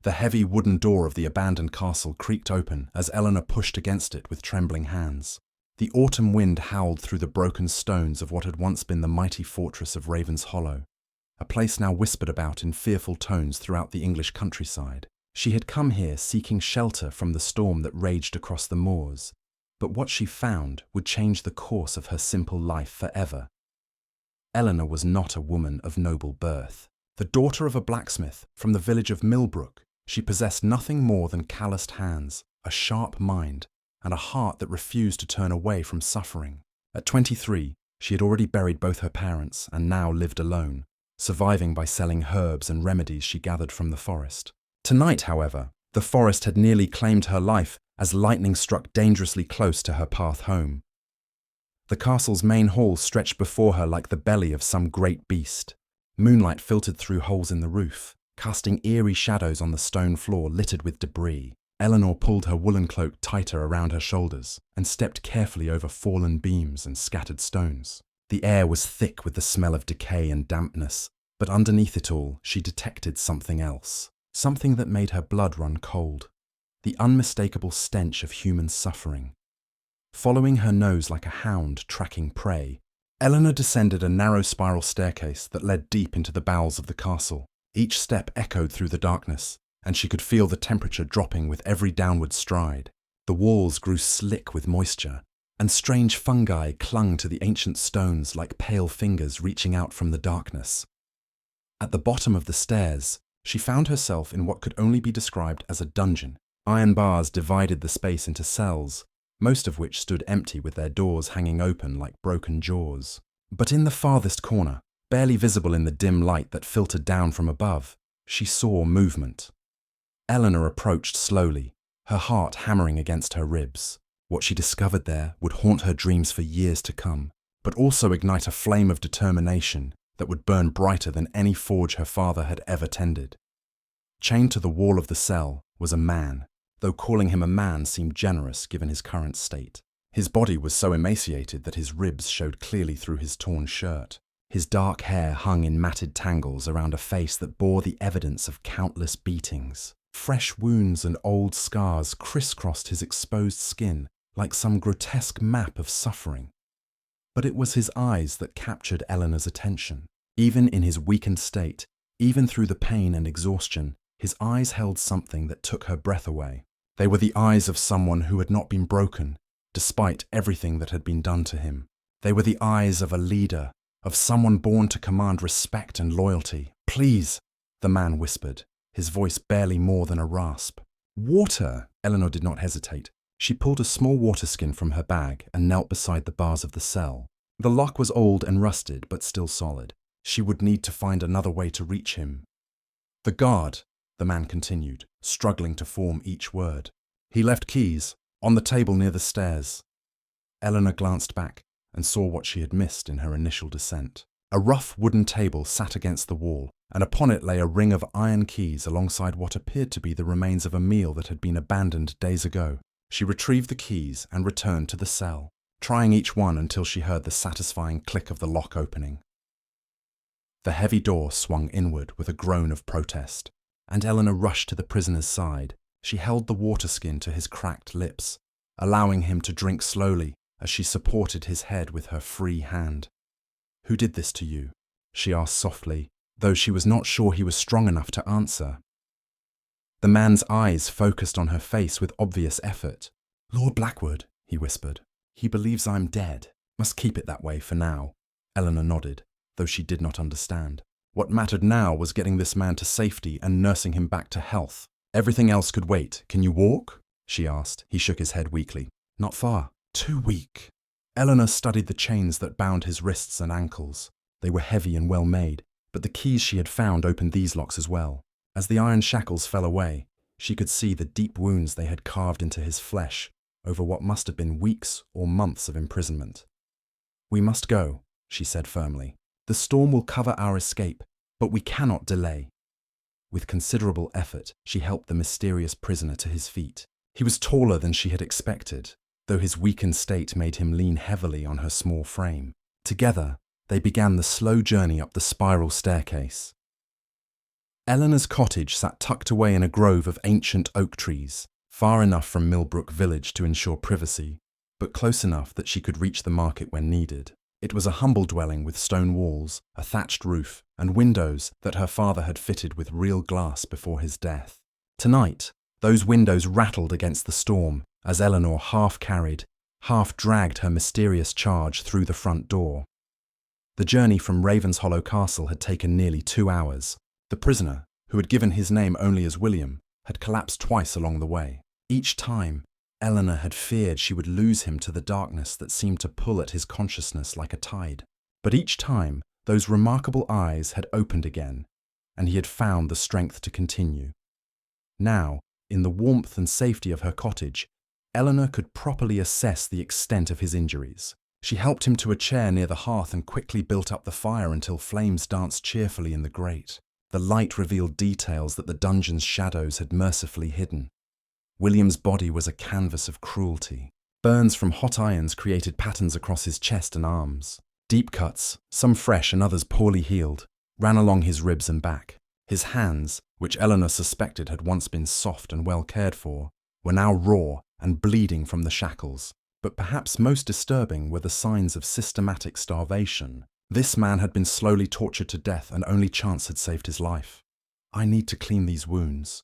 The heavy wooden door of the abandoned castle creaked open as Eleanor pushed against it with trembling hands. The autumn wind howled through the broken stones of what had once been the mighty fortress of Ravenshollow, a place now whispered about in fearful tones throughout the English countryside. She had come here seeking shelter from the storm that raged across the moors, but what she found would change the course of her simple life forever. Eleanor was not a woman of noble birth. The daughter of a blacksmith from the village of Millbrook, she possessed nothing more than calloused hands, a sharp mind, and a heart that refused to turn away from suffering. At 23, she had already buried both her parents and now lived alone, surviving by selling herbs and remedies she gathered from the forest. Tonight, however, the forest had nearly claimed her life as lightning struck dangerously close to her path home. The castle's main hall stretched before her like the belly of some great beast. Moonlight filtered through holes in the roof, casting eerie shadows on the stone floor littered with debris. Eleanor pulled her woolen cloak tighter around her shoulders and stepped carefully over fallen beams and scattered stones. The air was thick with the smell of decay and dampness, but underneath it all, she detected something else, something that made her blood run cold, the unmistakable stench of human suffering. Following her nose like a hound tracking prey, Eleanor descended a narrow spiral staircase that led deep into the bowels of the castle. Each step echoed through the darkness, and she could feel the temperature dropping with every downward stride. The walls grew slick with moisture, and strange fungi clung to the ancient stones like pale fingers reaching out from the darkness. At the bottom of the stairs, she found herself in what could only be described as a dungeon. Iron bars divided the space into cells, most of which stood empty with their doors hanging open like broken jaws. But in the farthest corner, barely visible in the dim light that filtered down from above, she saw movement. Eleanor approached slowly, her heart hammering against her ribs. What she discovered there would haunt her dreams for years to come, but also ignite a flame of determination that would burn brighter than any forge her father had ever tended. Chained to the wall of the cell was a man, though calling him a man seemed generous given his current state. His body was so emaciated that his ribs showed clearly through his torn shirt. His dark hair hung in matted tangles around a face that bore the evidence of countless beatings. Fresh wounds and old scars crisscrossed his exposed skin like some grotesque map of suffering. But it was his eyes that captured Eleanor's attention. Even in his weakened state, even through the pain and exhaustion, his eyes held something that took her breath away. They were the eyes of someone who had not been broken, despite everything that had been done to him. They were the eyes of a leader, of someone born to command respect and loyalty. "Please," the man whispered, his voice barely more than a rasp. "Water!" Eleanor did not hesitate. She pulled a small water skin from her bag and knelt beside the bars of the cell. The lock was old and rusted, but still solid. She would need to find another way to reach him. "The guard," the man continued, struggling to form each word. "He left keys on the table near the stairs." Eleanor glanced back and saw what she had missed in her initial descent. A rough wooden table sat against the wall, and upon it lay a ring of iron keys alongside what appeared to be the remains of a meal that had been abandoned days ago. She retrieved the keys and returned to the cell, trying each one until she heard the satisfying click of the lock opening. The heavy door swung inward with a groan of protest, and Eleanor rushed to the prisoner's side. She held the water skin to his cracked lips, allowing him to drink slowly as she supported his head with her free hand. "Who did this to you?" she asked softly, though she was not sure he was strong enough to answer. The man's eyes focused on her face with obvious effort. "Lord Blackwood," he whispered. "He believes I'm dead. Must keep it that way for now." Eleanor nodded, though she did not understand. What mattered now was getting this man to safety and nursing him back to health. "Everything else could wait. Can you walk?" she asked. He shook his head weakly. "Not far. Too weak." Eleanor studied the chains that bound his wrists and ankles. They were heavy and well made, but the keys she had found opened these locks as well. As the iron shackles fell away, she could see the deep wounds they had carved into his flesh over what must have been weeks or months of imprisonment. "We must go," she said firmly. "The storm will cover our escape, but we cannot delay." With considerable effort, she helped the mysterious prisoner to his feet. He was taller than she had expected, though his weakened state made him lean heavily on her small frame. Together, they began the slow journey up the spiral staircase. Eleanor's cottage sat tucked away in a grove of ancient oak trees, far enough from Millbrook village to ensure privacy, but close enough that she could reach the market when needed. It was a humble dwelling with stone walls, a thatched roof, and windows that her father had fitted with real glass before his death. Tonight, those windows rattled against the storm as Eleanor half-carried, half-dragged her mysterious charge through the front door. The journey from Ravenshollow Castle had taken nearly 2 hours. The prisoner, who had given his name only as William, had collapsed twice along the way. Each time, Eleanor had feared she would lose him to the darkness that seemed to pull at his consciousness like a tide. But each time, those remarkable eyes had opened again, and he had found the strength to continue. Now, in the warmth and safety of her cottage, Eleanor could properly assess the extent of his injuries. She helped him to a chair near the hearth and quickly built up the fire until flames danced cheerfully in the grate. The light revealed details that the dungeon's shadows had mercifully hidden. William's body was a canvas of cruelty. Burns from hot irons created patterns across his chest and arms. Deep cuts, some fresh and others poorly healed, ran along his ribs and back. His hands, which Eleanor suspected had once been soft and well cared for, were now raw and bleeding from the shackles. But perhaps most disturbing were the signs of systematic starvation. This man had been slowly tortured to death and only chance had saved his life. "I need to clean these wounds,"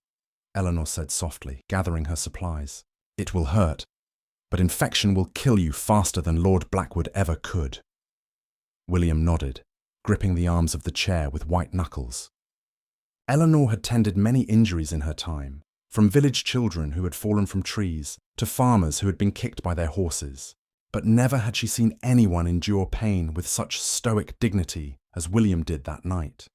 Eleanor said softly, gathering her supplies. "It will hurt, but infection will kill you faster than Lord Blackwood ever could." William nodded, gripping the arms of the chair with white knuckles. Eleanor had tended many injuries in her time, from village children who had fallen from trees to farmers who had been kicked by their horses. But never had she seen anyone endure pain with such stoic dignity as William did that night.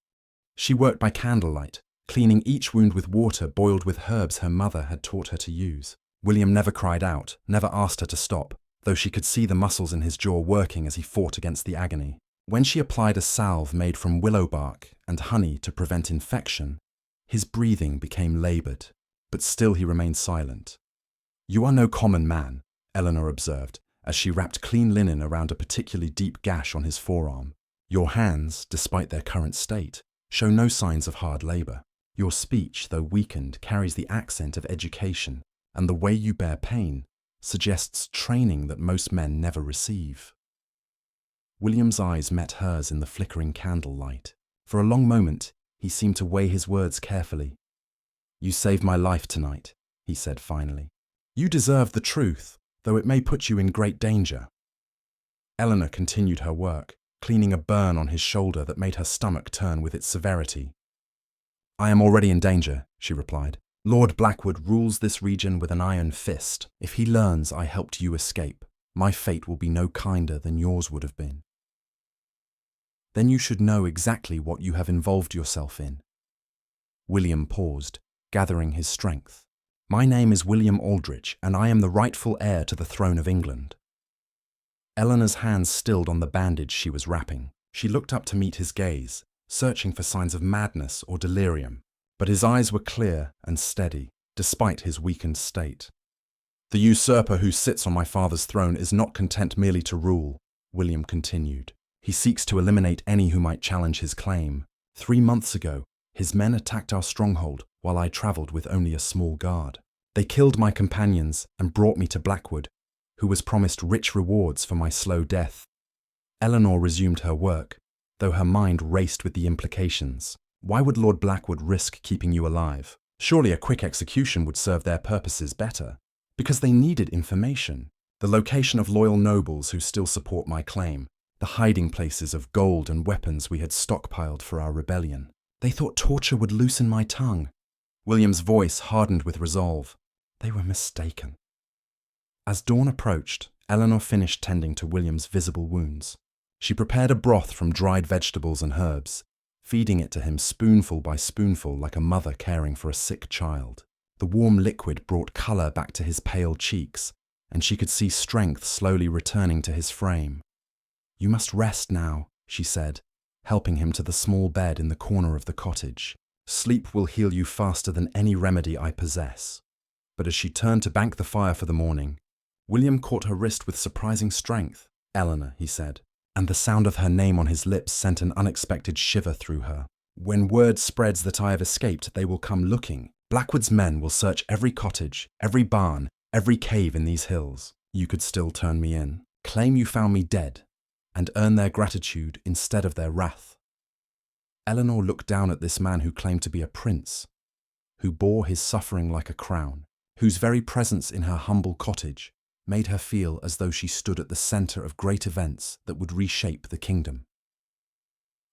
She worked by candlelight, cleaning each wound with water boiled with herbs her mother had taught her to use. William never cried out, never asked her to stop, though she could see the muscles in his jaw working as he fought against the agony. When she applied a salve made from willow bark and honey to prevent infection, his breathing became laboured, but still he remained silent. "You are no common man," Eleanor observed, as she wrapped clean linen around a particularly deep gash on his forearm. "Your hands, despite their current state, show no signs of hard labour. Your speech, though weakened, carries the accent of education, and the way you bear pain suggests training that most men never receive." William's eyes met hers in the flickering candlelight. For a long moment, he seemed to weigh his words carefully. "You saved my life tonight," he said finally. "You deserve the truth, though it may put you in great danger." Eleanor continued her work, cleaning a burn on his shoulder that made her stomach turn with its severity. "I am already in danger," she replied. "Lord Blackwood rules this region with an iron fist. If he learns I helped you escape, my fate will be no kinder than yours would have been. Then you should know exactly what you have involved yourself in." William paused, gathering his strength. "My name is William Aldrich, and I am the rightful heir to the throne of England." Eleanor's hands stilled on the bandage she was wrapping. She looked up to meet his gaze, searching for signs of madness or delirium, but his eyes were clear and steady, despite his weakened state. "The usurper who sits on my father's throne is not content merely to rule," William continued. "He seeks to eliminate any who might challenge his claim. 3 months ago, his men attacked our stronghold while I travelled with only a small guard. They killed my companions and brought me to Blackwood, who was promised rich rewards for my slow death." Eleanor resumed her work, though her mind raced with the implications. Why would Lord Blackwood risk keeping you alive? Surely a quick execution would serve their purposes better. Because they needed information. The location of loyal nobles who still support my claim. The hiding places of gold and weapons we had stockpiled for our rebellion. They thought torture would loosen my tongue. William's voice hardened with resolve. They were mistaken. As dawn approached, Eleanor finished tending to William's visible wounds. She prepared a broth from dried vegetables and herbs, feeding it to him spoonful by spoonful like a mother caring for a sick child. The warm liquid brought colour back to his pale cheeks, and she could see strength slowly returning to his frame. "You must rest now," she said, helping him to the small bed in the corner of the cottage. "Sleep will heal you faster than any remedy I possess." But as she turned to bank the fire for the morning, William caught her wrist with surprising strength. "Eleanor," he said, and the sound of her name on his lips sent an unexpected shiver through her. When word spreads that I have escaped, they will come looking. Blackwood's men will search every cottage, every barn, every cave in these hills. You could still turn me in, claim you found me dead, and earn their gratitude instead of their wrath. Eleanor looked down at this man who claimed to be a prince, who bore his suffering like a crown, whose very presence in her humble cottage made her feel as though she stood at the centre of great events that would reshape the kingdom.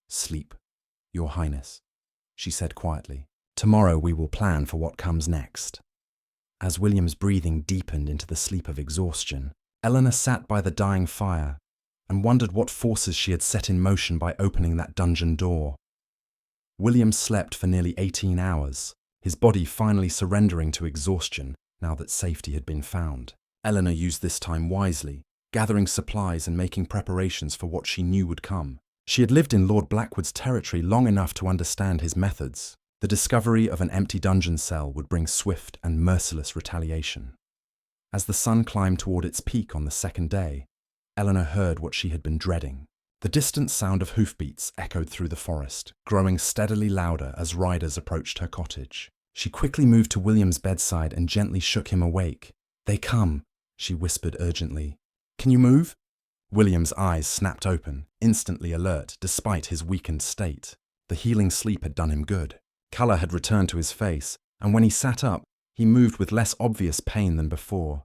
"Sleep, Your Highness," she said quietly. "Tomorrow we will plan for what comes next." As William's breathing deepened into the sleep of exhaustion, Eleanor sat by the dying fire and wondered what forces she had set in motion by opening that dungeon door. William slept for nearly 18 hours, his body finally surrendering to exhaustion now that safety had been found. Eleanor used this time wisely, gathering supplies and making preparations for what she knew would come. She had lived in Lord Blackwood's territory long enough to understand his methods. The discovery of an empty dungeon cell would bring swift and merciless retaliation. As the sun climbed toward its peak on the second day, Eleanor heard what she had been dreading. The distant sound of hoofbeats echoed through the forest, growing steadily louder as riders approached her cottage. She quickly moved to William's bedside and gently shook him awake. "They come," she whispered urgently. "Can you move?" William's eyes snapped open, instantly alert despite his weakened state. The healing sleep had done him good. Colour had returned to his face, and when he sat up, he moved with less obvious pain than before.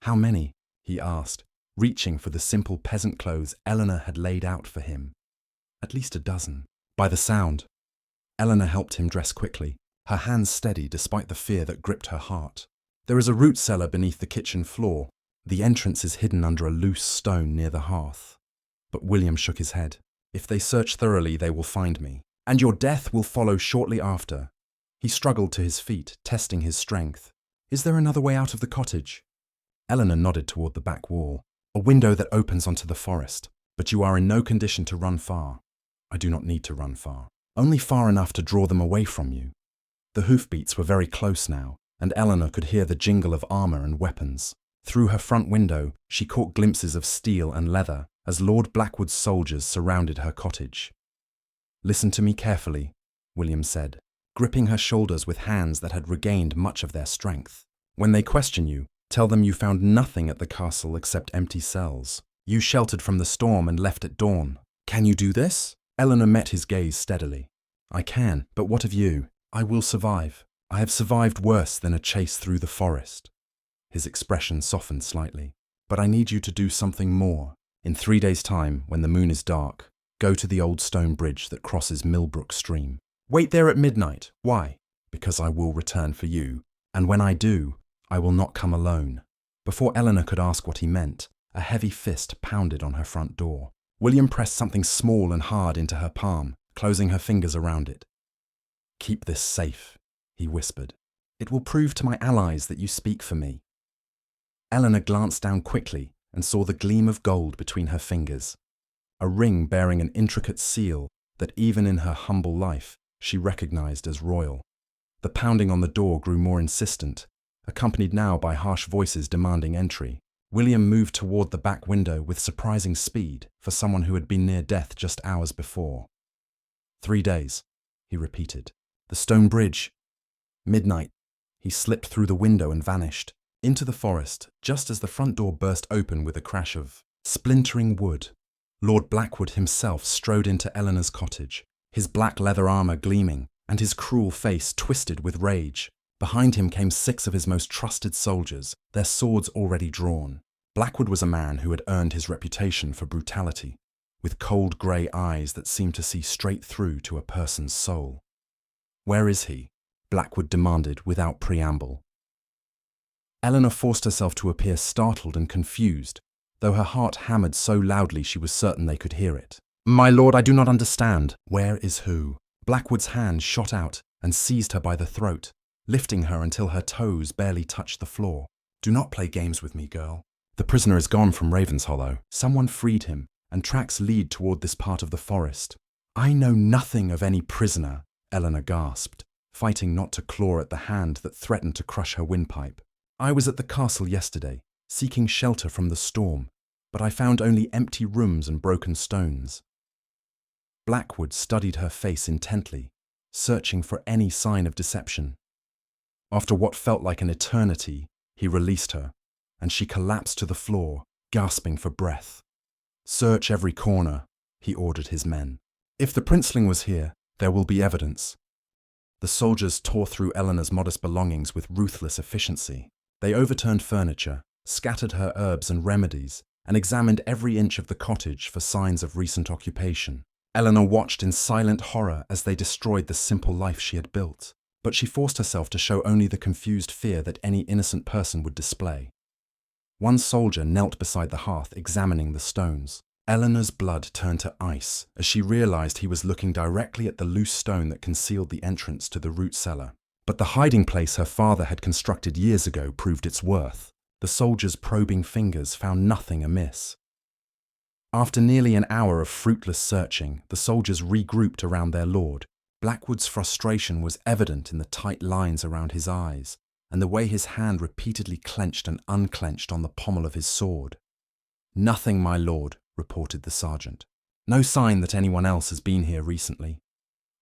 "How many?" he asked, reaching for the simple peasant clothes Eleanor had laid out for him. "At least a dozen." By the sound, Eleanor helped him dress quickly, her hands steady despite the fear that gripped her heart. "There is a root cellar beneath the kitchen floor. The entrance is hidden under a loose stone near the hearth." But William shook his head. "If they search thoroughly, they will find me. And your death will follow shortly after." He struggled to his feet, testing his strength. "Is there another way out of the cottage?" Eleanor nodded toward the back wall. "A window that opens onto the forest. But you are in no condition to run far." "I do not need to run far. Only far enough to draw them away from you." The hoofbeats were very close now, and Eleanor could hear the jingle of armour and weapons. Through her front window, she caught glimpses of steel and leather as Lord Blackwood's soldiers surrounded her cottage. "Listen to me carefully," William said, gripping her shoulders with hands that had regained much of their strength. "When they question you, tell them you found nothing at the castle except empty cells. You sheltered from the storm and left at dawn. Can you do this?" Eleanor met his gaze steadily. "I can, but what of you?" "I will survive. I have survived worse than a chase through the forest." His expression softened slightly. "But I need you to do something more. In 3 days' time, when the moon is dark, go to the old stone bridge that crosses Millbrook Stream. Wait there at midnight. Why? Because I will return for you, and when I do, I will not come alone." Before Eleanor could ask what he meant, a heavy fist pounded on her front door. William pressed something small and hard into her palm, closing her fingers around it. "Keep this safe," he whispered. "It will prove to my allies that you speak for me." Eleanor glanced down quickly and saw the gleam of gold between her fingers, a ring bearing an intricate seal that even in her humble life she recognized as royal. The pounding on the door grew more insistent, accompanied now by harsh voices demanding entry. William moved toward the back window with surprising speed for someone who had been near death just hours before. 3 days, he repeated. "The stone bridge." Midnight. He slipped through the window and vanished into the forest just as the front door burst open with a crash of splintering wood. Lord Blackwood himself strode into Eleanor's cottage, his black leather armour gleaming and his cruel face twisted with rage. Behind him came 6 of his most trusted soldiers, their swords already drawn. Blackwood was a man who had earned his reputation for brutality, with cold grey eyes that seemed to see straight through to a person's soul. "Where is he?" Blackwood demanded without preamble. Eleanor forced herself to appear startled and confused, though her heart hammered so loudly she was certain they could hear it. "My lord, I do not understand." "Where is who?" Blackwood's hand shot out and seized her by the throat, lifting her until her toes barely touched the floor. "Do not play games with me, girl. The prisoner is gone from Ravenshollow. Someone freed him, and tracks lead toward this part of the forest." "I know nothing of any prisoner," Eleanor gasped, fighting not to claw at the hand that threatened to crush her windpipe. "I was at the castle yesterday, seeking shelter from the storm, but I found only empty rooms and broken stones." Blackwood studied her face intently, searching for any sign of deception. After what felt like an eternity, he released her, and she collapsed to the floor, gasping for breath. "Search every corner," he ordered his men. "If the princeling was here, there will be evidence." The soldiers tore through Eleanor's modest belongings with ruthless efficiency. They overturned furniture, scattered her herbs and remedies, and examined every inch of the cottage for signs of recent occupation. Eleanor watched in silent horror as they destroyed the simple life she had built, but she forced herself to show only the confused fear that any innocent person would display. One soldier knelt beside the hearth examining the stones. Eleanor's blood turned to ice as she realized he was looking directly at the loose stone that concealed the entrance to the root cellar. But the hiding place her father had constructed years ago proved its worth. The soldier's probing fingers found nothing amiss. After nearly an hour of fruitless searching, the soldiers regrouped around their lord. Blackwood's frustration was evident in the tight lines around his eyes, and the way his hand repeatedly clenched and unclenched on the pommel of his sword. "Nothing, my lord," reported the sergeant. "No sign that anyone else has been here recently."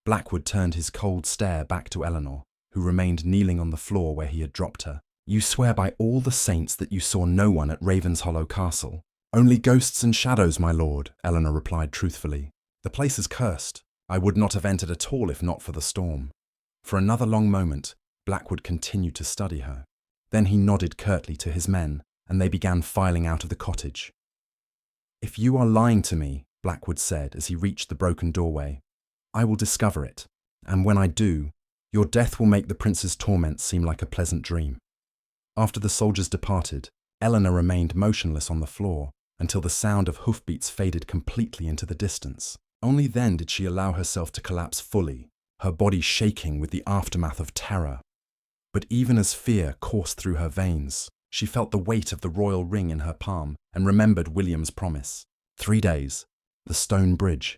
Blackwood turned his cold stare back to Eleanor, who remained kneeling on the floor where he had dropped her. "You swear by all the saints that you saw no one at Ravenshollow Castle?" "Only ghosts and shadows, my lord," Eleanor replied truthfully. "The place is cursed. I would not have entered at all if not for the storm." For another long moment, Blackwood continued to study her. Then he nodded curtly to his men, and they began filing out of the cottage. "If you are lying to me," Blackwood said as he reached the broken doorway, "I will discover it, and when I do, your death will make the prince's torment seem like a pleasant dream." After the soldiers departed, Eleanor remained motionless on the floor until the sound of hoofbeats faded completely into the distance. Only then did she allow herself to collapse fully, her body shaking with the aftermath of terror. But even as fear coursed through her veins, she felt the weight of the royal ring in her palm and remembered William's promise. 3 days, the stone bridge,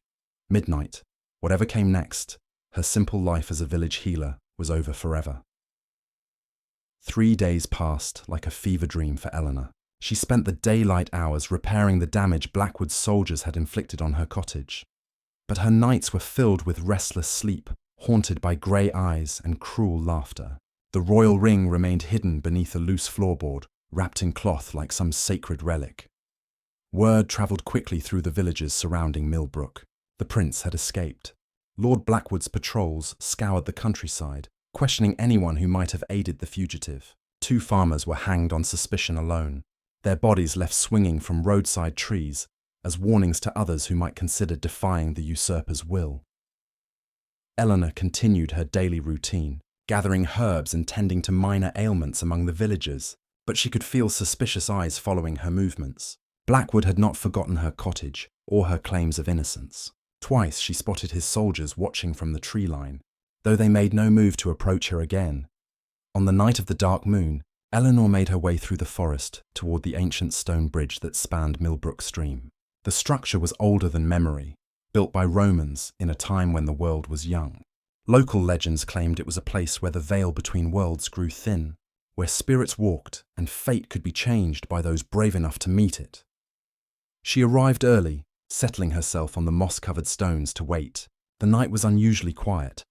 midnight, whatever came next, her simple life as a village healer was over forever. 3 days passed like a fever dream for Eleanor. She spent the daylight hours repairing the damage Blackwood's soldiers had inflicted on her cottage. But her nights were filled with restless sleep, haunted by grey eyes and cruel laughter. The royal ring remained hidden beneath a loose floorboard, wrapped in cloth like some sacred relic. Word travelled quickly through the villages surrounding Millbrook. The prince had escaped. Lord Blackwood's patrols scoured the countryside, questioning anyone who might have aided the fugitive. 2 farmers were hanged on suspicion alone, their bodies left swinging from roadside trees as warnings to others who might consider defying the usurper's will. Eleanor continued her daily routine, gathering herbs and tending to minor ailments among the villagers, but she could feel suspicious eyes following her movements. Blackwood had not forgotten her cottage or her claims of innocence. Twice she spotted his soldiers watching from the tree line, though they made no move to approach her again. On the night of the dark moon, Eleanor made her way through the forest toward the ancient stone bridge that spanned Millbrook Stream. The structure was older than memory, built by Romans in a time when the world was young. Local legends claimed it was a place where the veil between worlds grew thin, where spirits walked and fate could be changed by those brave enough to meet it. She arrived early, settling herself on the moss-covered stones to wait. The night was unusually quiet,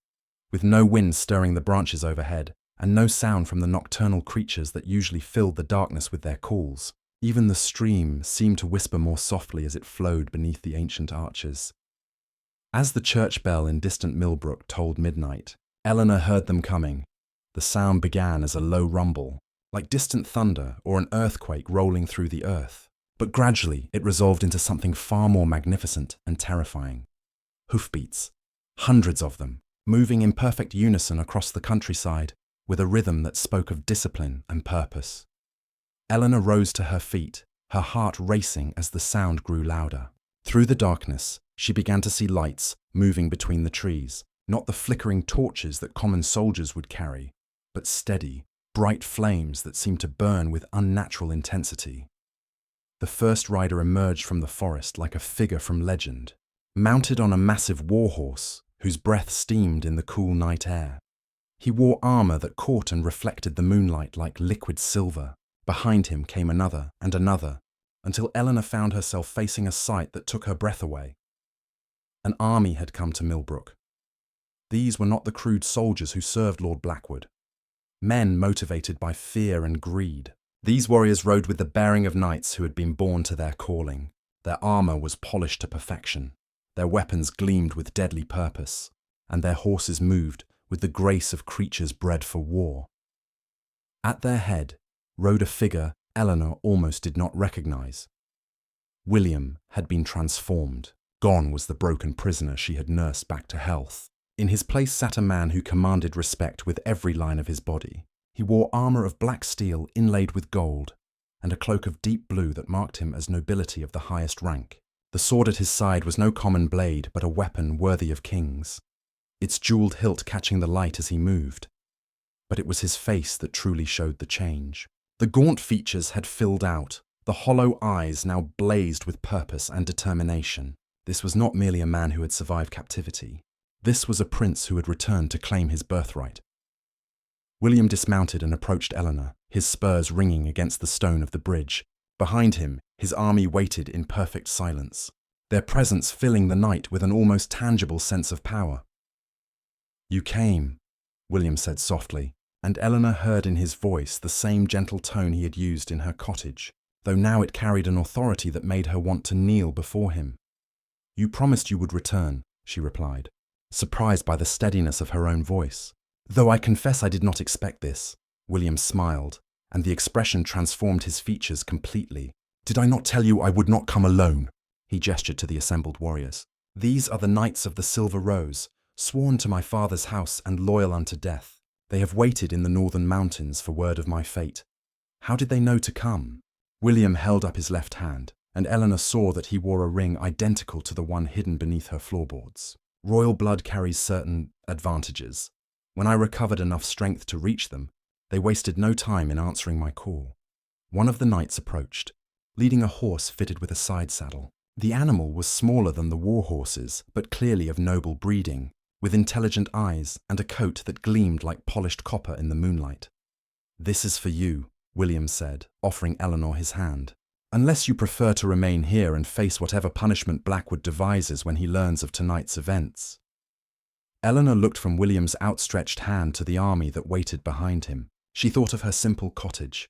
with no wind stirring the branches overhead, and no sound from the nocturnal creatures that usually filled the darkness with their calls. Even the stream seemed to whisper more softly as it flowed beneath the ancient arches. As the church bell in distant Millbrook tolled midnight, Eleanor heard them coming. The sound began as a low rumble, like distant thunder or an earthquake rolling through the earth. But gradually it resolved into something far more magnificent and terrifying. Hoofbeats, hundreds of them, moving in perfect unison across the countryside, with a rhythm that spoke of discipline and purpose. Eleanor rose to her feet, her heart racing as the sound grew louder. Through the darkness, she began to see lights moving between the trees, not the flickering torches that common soldiers would carry, but steady, bright flames that seemed to burn with unnatural intensity. The first rider emerged from the forest like a figure from legend, mounted on a massive warhorse whose breath steamed in the cool night air. He wore armor that caught and reflected the moonlight like liquid silver. Behind him came another and another, until Eleanor found herself facing a sight that took her breath away. An army had come to Millbrook. These were not the crude soldiers who served Lord Blackwood. Men motivated by fear and greed. These warriors rode with the bearing of knights who had been born to their calling. Their armor was polished to perfection. Their weapons gleamed with deadly purpose, and their horses moved with the grace of creatures bred for war. At their head rode a figure Eleanor almost did not recognize. William had been transformed. Gone was the broken prisoner she had nursed back to health. In his place sat a man who commanded respect with every line of his body. He wore armor of black steel inlaid with gold, and a cloak of deep blue that marked him as nobility of the highest rank. The sword at his side was no common blade, but a weapon worthy of kings, its jeweled hilt catching the light as he moved. But it was his face that truly showed the change. The gaunt features had filled out, the hollow eyes now blazed with purpose and determination. This was not merely a man who had survived captivity. This was a prince who had returned to claim his birthright. William dismounted and approached Eleanor, his spurs ringing against the stone of the bridge. Behind him, his army waited in perfect silence, their presence filling the night with an almost tangible sense of power. "You came," William said softly, and Eleanor heard in his voice the same gentle tone he had used in her cottage, though now it carried an authority that made her want to kneel before him. "You promised you would return," she replied, surprised by the steadiness of her own voice. "Though I confess I did not expect this." William smiled, and the expression transformed his features completely. "Did I not tell you I would not come alone?" He gestured to the assembled warriors. "These are the Knights of the Silver Rose, sworn to my father's house and loyal unto death. They have waited in the northern mountains for word of my fate. How did they know to come?" William held up his left hand, and Eleanor saw that he wore a ring identical to the one hidden beneath her floorboards. "Royal blood carries certain advantages. When I recovered enough strength to reach them, they wasted no time in answering my call." One of the knights approached, leading a horse fitted with a side saddle. The animal was smaller than the war horses, but clearly of noble breeding, with intelligent eyes and a coat that gleamed like polished copper in the moonlight. "This is for you," William said, offering Eleanor his hand. "Unless you prefer to remain here and face whatever punishment Blackwood devises when he learns of tonight's events." Eleanor looked from William's outstretched hand to the army that waited behind him. She thought of her simple cottage,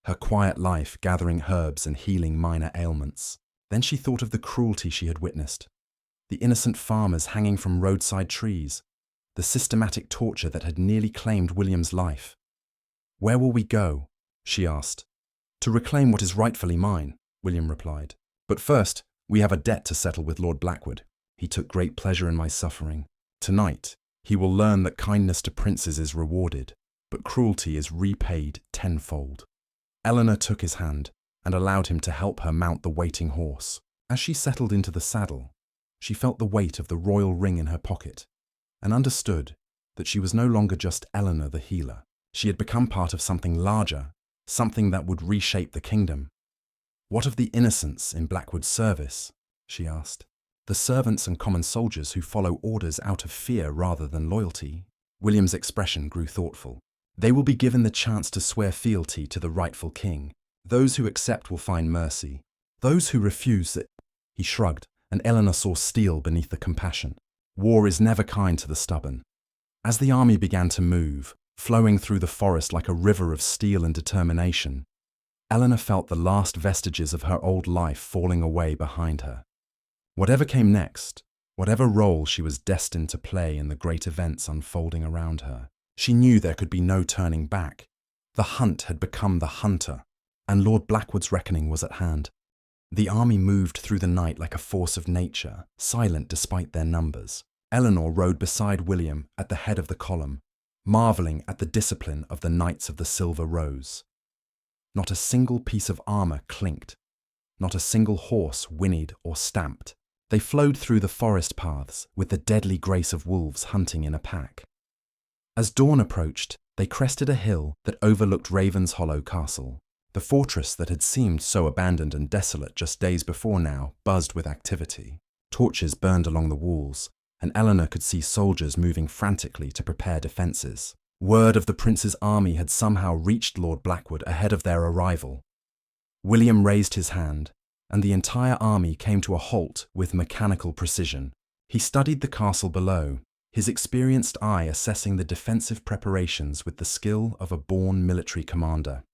her quiet life gathering herbs and healing minor ailments. Then she thought of the cruelty she had witnessed, the innocent farmers hanging from roadside trees, the systematic torture that had nearly claimed William's life. "Where will we go?" she asked. "To reclaim what is rightfully mine," William replied. "But first, we have a debt to settle with Lord Blackwood. He took great pleasure in my suffering. Tonight, he will learn that kindness to princes is rewarded, but cruelty is repaid tenfold." Eleanor took his hand and allowed him to help her mount the waiting horse. As she settled into the saddle, she felt the weight of the royal ring in her pocket and understood that she was no longer just Eleanor the healer. She had become part of something larger, something that would reshape the kingdom. "What of the innocents in Blackwood's service?" she asked. "The servants and common soldiers who follow orders out of fear rather than loyalty?" William's expression grew thoughtful. "They will be given the chance to swear fealty to the rightful king. Those who accept will find mercy. Those who refuse it—" He shrugged, and Eleanor saw steel beneath the compassion. War is never kind to the stubborn. As the army began to move, flowing through the forest like a river of steel and determination, Eleanor felt the last vestiges of her old life falling away behind her. Whatever came next, whatever role she was destined to play in the great events unfolding around her, she knew there could be no turning back. The hunt had become the hunter, and Lord Blackwood's reckoning was at hand. The army moved through the night like a force of nature, silent despite their numbers. Eleanor rode beside William at the head of the column, marveling at the discipline of the Knights of the Silver Rose. Not a single piece of armor clinked, not a single horse whinnied or stamped. They flowed through the forest paths with the deadly grace of wolves hunting in a pack. As dawn approached, they crested a hill that overlooked Ravenshollow Castle. The fortress that had seemed so abandoned and desolate just days before now buzzed with activity. Torches burned along the walls, and Eleanor could see soldiers moving frantically to prepare defences. Word of the prince's army had somehow reached Lord Blackwood ahead of their arrival. William raised his hand, and the entire army came to a halt with mechanical precision. He studied the castle below, his experienced eye assessing the defensive preparations with the skill of a born military commander.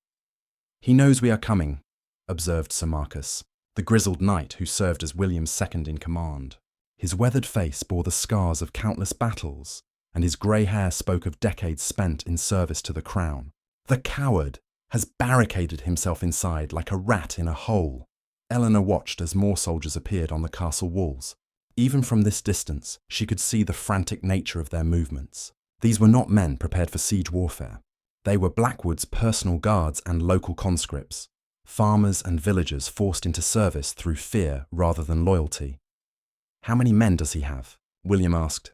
"He knows we are coming," observed Sir Marcus, the grizzled knight who served as William's second in command. His weathered face bore the scars of countless battles, and his grey hair spoke of decades spent in service to the crown. "The coward has barricaded himself inside like a rat in a hole." Eleanor watched as more soldiers appeared on the castle walls. Even from this distance, she could see the frantic nature of their movements. These were not men prepared for siege warfare. They were Blackwood's personal guards and local conscripts, farmers and villagers forced into service through fear rather than loyalty. "How many men does he have?" William asked.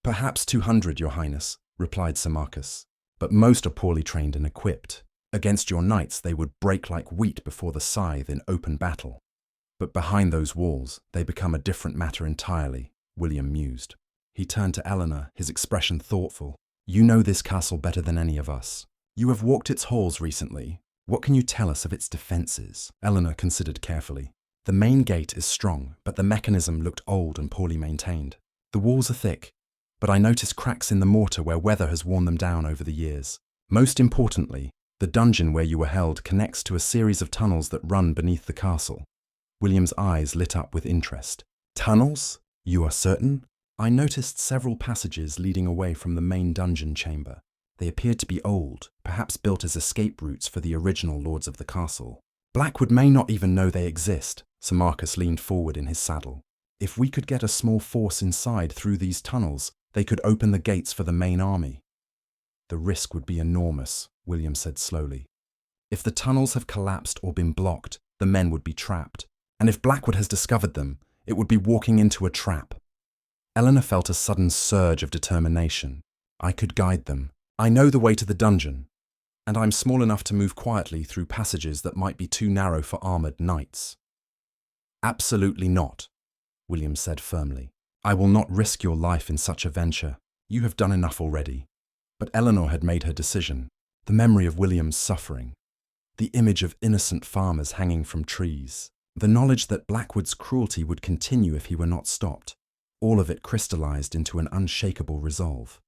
"Perhaps 200, Your Highness," replied Sir Marcus, "but most are poorly trained and equipped. Against your knights they would break like wheat before the scythe in open battle. But behind those walls they become a different matter entirely," William mused. He turned to Eleanor, his expression thoughtful. "You know this castle better than any of us. You have walked its halls recently. What can you tell us of its defences?" Eleanor considered carefully. "The main gate is strong, but the mechanism looked old and poorly maintained. The walls are thick, but I notice cracks in the mortar where weather has worn them down over the years. Most importantly, the dungeon where you were held connects to a series of tunnels that run beneath the castle." William's eyes lit up with interest. "Tunnels? You are certain?" "I noticed several passages leading away from the main dungeon chamber. They appeared to be old, perhaps built as escape routes for the original lords of the castle. Blackwood may not even know they exist." Sir Marcus leaned forward in his saddle. "If we could get a small force inside through these tunnels, they could open the gates for the main army." "The risk would be enormous," William said slowly. "If the tunnels have collapsed or been blocked, the men would be trapped. And if Blackwood has discovered them, it would be walking into a trap." Eleanor felt a sudden surge of determination. "I could guide them. I know the way to the dungeon, and I'm small enough to move quietly through passages that might be too narrow for armoured knights." "Absolutely not," William said firmly. "I will not risk your life in such a venture. You have done enough already." But Eleanor had made her decision. The memory of William's suffering, the image of innocent farmers hanging from trees, the knowledge that Blackwood's cruelty would continue if he were not stopped, all of it crystallized into an unshakable resolve.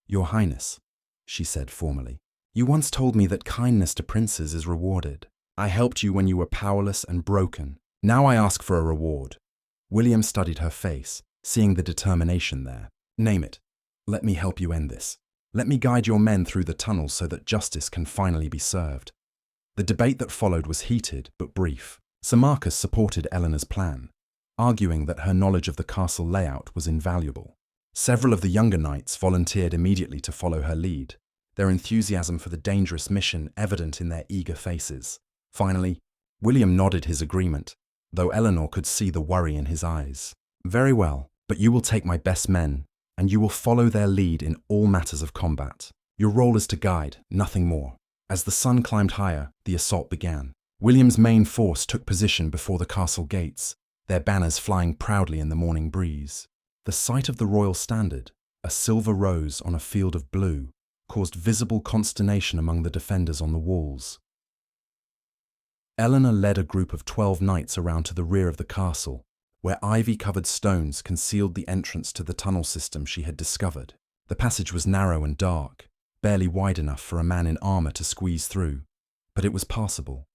"Your Highness," she said formally, "you once told me that kindness to princes is rewarded. I helped you when you were powerless and broken. Now I ask for a reward." William studied her face, seeing the determination there. "Name it. Let me help you end this. Let me guide your men through the tunnels so that justice can finally be served." The debate that followed was heated but brief. Sir Marcus supported Eleanor's plan, arguing that her knowledge of the castle layout was invaluable. Several of the younger knights volunteered immediately to follow her lead, their enthusiasm for the dangerous mission evident in their eager faces. Finally, William nodded his agreement, though Eleanor could see the worry in his eyes. "Very well, but you will take my best men, and you will follow their lead in all matters of combat. Your role is to guide, nothing more." As the sun climbed higher, the assault began. William's main force took position before the castle gates, their banners flying proudly in the morning breeze. The sight of the royal standard, a silver rose on a field of blue, caused visible consternation among the defenders on the walls. Eleanor led a group of 12 knights around to the rear of the castle, where ivy-covered stones concealed the entrance to the tunnel system she had discovered. The passage was narrow and dark, barely wide enough for a man in armour to squeeze through, but it was passable.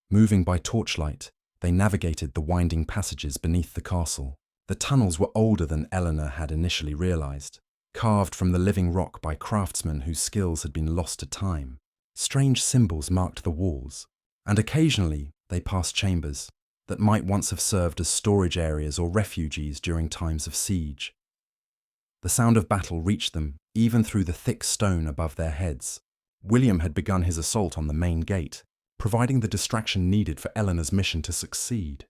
Moving by torchlight, they navigated the winding passages beneath the castle. The tunnels were older than Eleanor had initially realized, carved from the living rock by craftsmen whose skills had been lost to time. Strange symbols marked the walls, and occasionally they passed chambers that might once have served as storage areas or refuges during times of siege. The sound of battle reached them even through the thick stone above their heads. William had begun his assault on the main gate, providing the distraction needed for Eleanor's mission to succeed.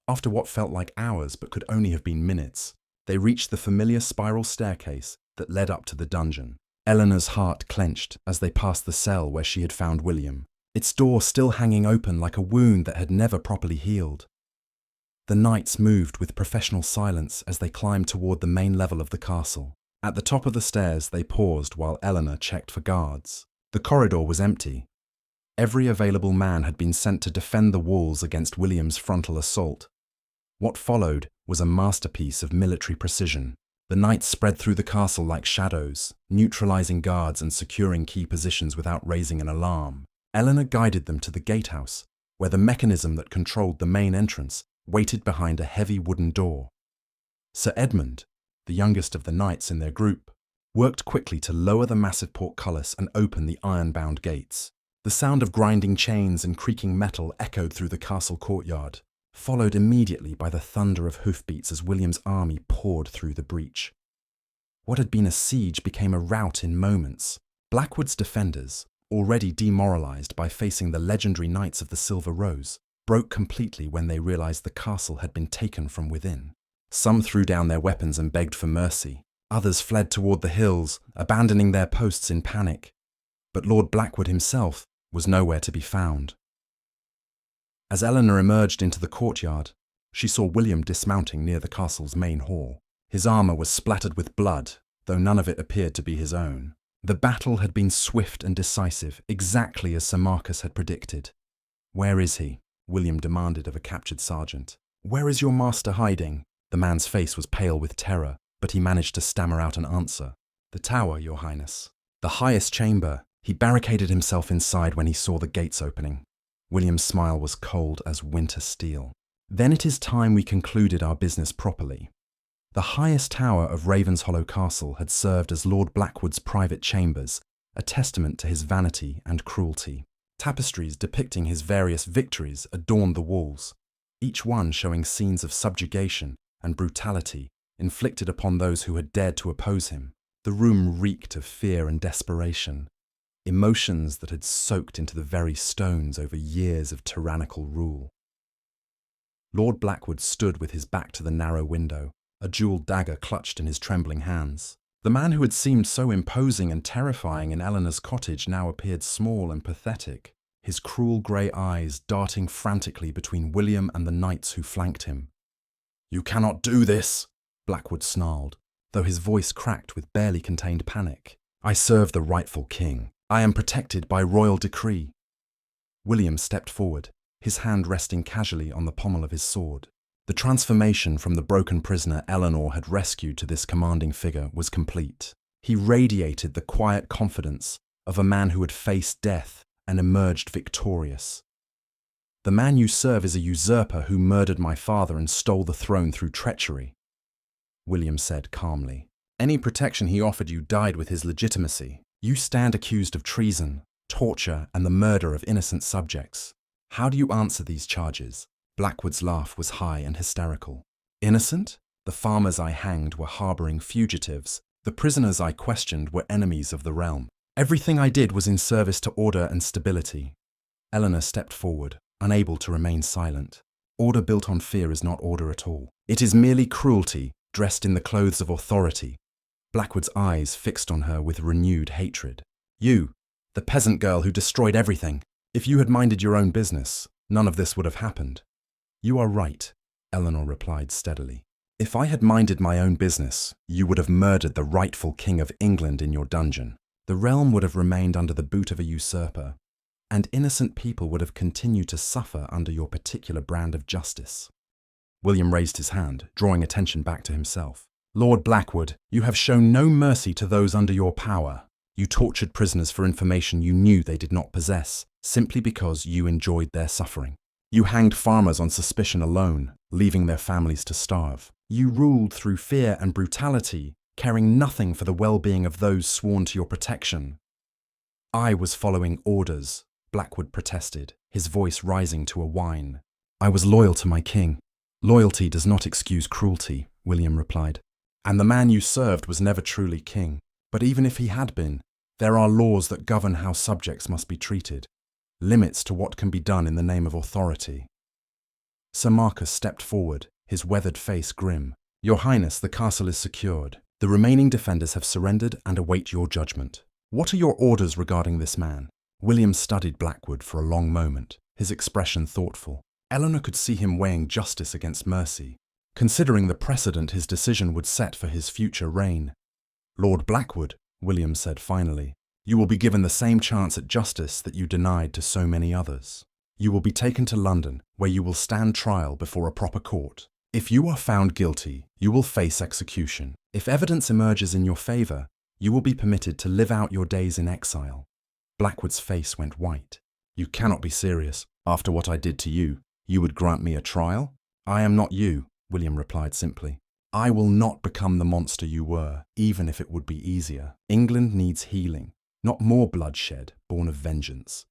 After what felt like hours but could only have been minutes, they reached the familiar spiral staircase that led up to the dungeon. Eleanor's heart clenched as they passed the cell where she had found William, its door still hanging open like a wound that had never properly healed. The knights moved with professional silence as they climbed toward the main level of the castle. At the top of the stairs, they paused while Eleanor checked for guards. The corridor was empty. Every available man had been sent to defend the walls against William's frontal assault. What followed was a masterpiece of military precision. The knights spread through the castle like shadows, neutralizing guards and securing key positions without raising an alarm. Eleanor guided them to the gatehouse, where the mechanism that controlled the main entrance waited behind a heavy wooden door. Sir Edmund, the youngest of the knights in their group, worked quickly to lower the massive portcullis and open the iron-bound gates. The sound of grinding chains and creaking metal echoed through the castle courtyard, followed immediately by the thunder of hoofbeats as William's army poured through the breach. What had been a siege became a rout in moments. Blackwood's defenders, already demoralized by facing the legendary Knights of the Silver Rose, broke completely when they realized the castle had been taken from within. Some threw down their weapons and begged for mercy. Others fled toward the hills, abandoning their posts in panic. But Lord Blackwood himself was nowhere to be found. As Eleanor emerged into the courtyard, she saw William dismounting near the castle's main hall. His armor was splattered with blood, though none of it appeared to be his own. The battle had been swift and decisive, exactly as Sir Marcus had predicted. "Where is he?" William demanded of a captured sergeant. "Where is your master hiding?" The man's face was pale with terror, but he managed to stammer out an answer. "The tower, your highness. The highest chamber." He barricaded himself inside when he saw the gates opening. William's smile was cold as winter steel. "Then it is time we concluded our business properly." The highest tower of Ravenshollow Castle had served as Lord Blackwood's private chambers, a testament to his vanity and cruelty. Tapestries depicting his various victories adorned the walls, each one showing scenes of subjugation and brutality inflicted upon those who had dared to oppose him. The room reeked of fear and desperation, emotions that had soaked into the very stones over years of tyrannical rule. Lord Blackwood stood with his back to the narrow window, a jeweled dagger clutched in his trembling hands. The man who had seemed so imposing and terrifying in Eleanor's cottage now appeared small and pathetic, his cruel grey eyes darting frantically between William and the knights who flanked him. "You cannot do this," Blackwood snarled, though his voice cracked with barely contained panic. "I serve the rightful king. I am protected by royal decree." William stepped forward, his hand resting casually on the pommel of his sword. The transformation from the broken prisoner Eleanor had rescued to this commanding figure was complete. He radiated the quiet confidence of a man who had faced death and emerged victorious. "The man you serve is a usurper who murdered my father and stole the throne through treachery," William said calmly. "Any protection he offered you died with his legitimacy. You stand accused of treason, torture, and the murder of innocent subjects. How do you answer these charges?" Blackwood's laugh was high and hysterical. "Innocent? The farmers I hanged were harboring fugitives. The prisoners I questioned were enemies of the realm. Everything I did was in service to order and stability." Eleanor stepped forward, unable to remain silent. Order built on fear is not order at all. It is merely cruelty, dressed in the clothes of authority. Blackwood's eyes fixed on her with renewed hatred. "You, the peasant girl who destroyed everything. If you had minded your own business, none of this would have happened." "You are right," Eleanor replied steadily. "If I had minded my own business, you would have murdered the rightful king of England in your dungeon. The realm would have remained under the boot of a usurper, and innocent people would have continued to suffer under your particular brand of justice." William raised his hand, drawing attention back to himself. "Lord Blackwood, you have shown no mercy to those under your power. You tortured prisoners for information you knew they did not possess, simply because you enjoyed their suffering. You hanged farmers on suspicion alone, leaving their families to starve. You ruled through fear and brutality, caring nothing for the well-being of those sworn to your protection." "I was following orders," Blackwood protested, his voice rising to a whine. "I was loyal to my king." "Loyalty does not excuse cruelty," William replied. "And the man you served was never truly king. But even if he had been, there are laws that govern how subjects must be treated. Limits to what can be done in the name of authority." Sir Marcus stepped forward, his weathered face grim. "Your Highness, the castle is secured. The remaining defenders have surrendered and await your judgment. What are your orders regarding this man?" William studied Blackwood for a long moment, his expression thoughtful. Eleanor could see him weighing justice against mercy, considering the precedent his decision would set for his future reign. "Lord Blackwood," William said finally, "you will be given the same chance at justice that you denied to so many others. You will be taken to London, where you will stand trial before a proper court. If you are found guilty, you will face execution. If evidence emerges in your favor, you will be permitted to live out your days in exile. Blackwood's face went white. You cannot be serious. After what I did to you, you would grant me a trial? I am not you, William replied simply. I will not become the monster you were, even if it would be easier. England needs healing, not more bloodshed born of vengeance.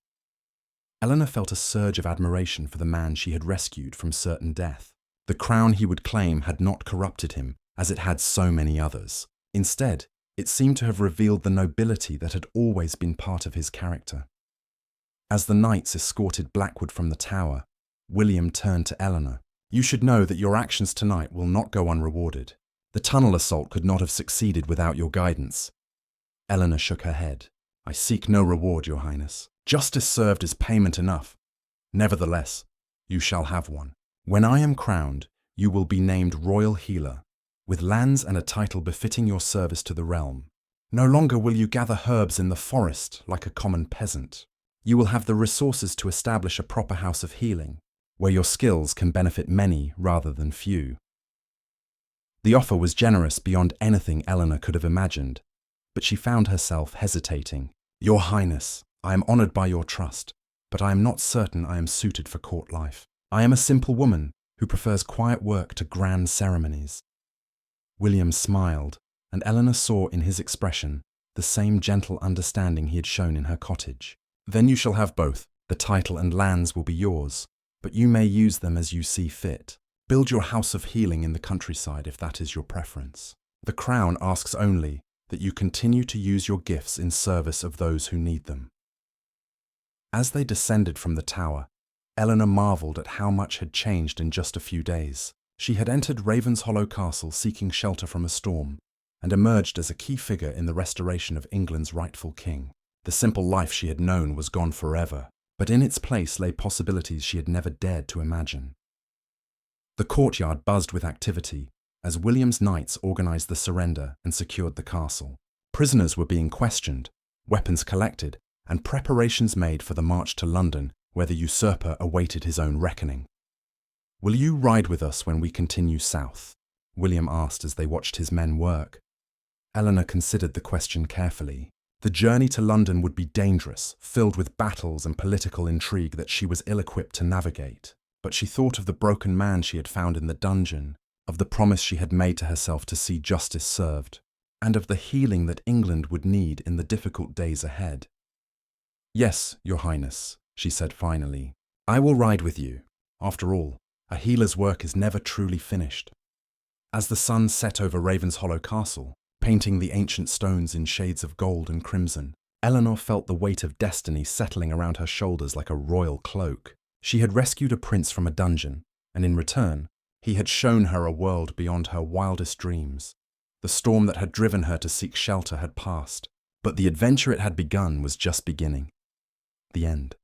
Eleanor felt a surge of admiration for the man she had rescued from certain death. The crown he would claim had not corrupted him, as it had so many others. Instead, it seemed to have revealed the nobility that had always been part of his character. As the knights escorted Blackwood from the tower, William turned to Eleanor. You should know that your actions tonight will not go unrewarded. The tunnel assault could not have succeeded without your guidance. Eleanor shook her head. I seek no reward, Your Highness. Justice served is payment enough. Nevertheless, you shall have one. When I am crowned, you will be named Royal Healer, with lands and a title befitting your service to the realm. No longer will you gather herbs in the forest like a common peasant. You will have the resources to establish a proper house of healing, where your skills can benefit many rather than few. The offer was generous beyond anything Eleanor could have imagined, but she found herself hesitating. Your Highness, I am honored by your trust, but I am not certain I am suited for court life. I am a simple woman who prefers quiet work to grand ceremonies. William smiled, and Eleanor saw in his expression the same gentle understanding he had shown in her cottage. Then you shall have both. The title and lands will be yours, but you may use them as you see fit. Build your house of healing in the countryside if that is your preference. The crown asks only that you continue to use your gifts in service of those who need them. As they descended from the tower, Eleanor marveled at how much had changed in just a few days. She had entered Ravenshollow Castle seeking shelter from a storm, and emerged as a key figure in the restoration of England's rightful king. The simple life she had known was gone forever, but in its place lay possibilities she had never dared to imagine. The courtyard buzzed with activity as William's knights organized the surrender and secured the castle. Prisoners were being questioned, weapons collected, and preparations made for the march to London, where the usurper awaited his own reckoning. Will you ride with us when we continue south? William asked as they watched his men work. Eleanor considered the question carefully. The journey to London would be dangerous, filled with battles and political intrigue that she was ill-equipped to navigate. But she thought of the broken man she had found in the dungeon, of the promise she had made to herself to see justice served, and of the healing that England would need in the difficult days ahead. Yes, Your Highness, she said finally. I will ride with you. After all, a healer's work is never truly finished. As the sun set over Ravenshollow Castle, painting the ancient stones in shades of gold and crimson, Eleanor felt the weight of destiny settling around her shoulders like a royal cloak. She had rescued a prince from a dungeon, and in return, he had shown her a world beyond her wildest dreams. The storm that had driven her to seek shelter had passed, but the adventure it had begun was just beginning. The end.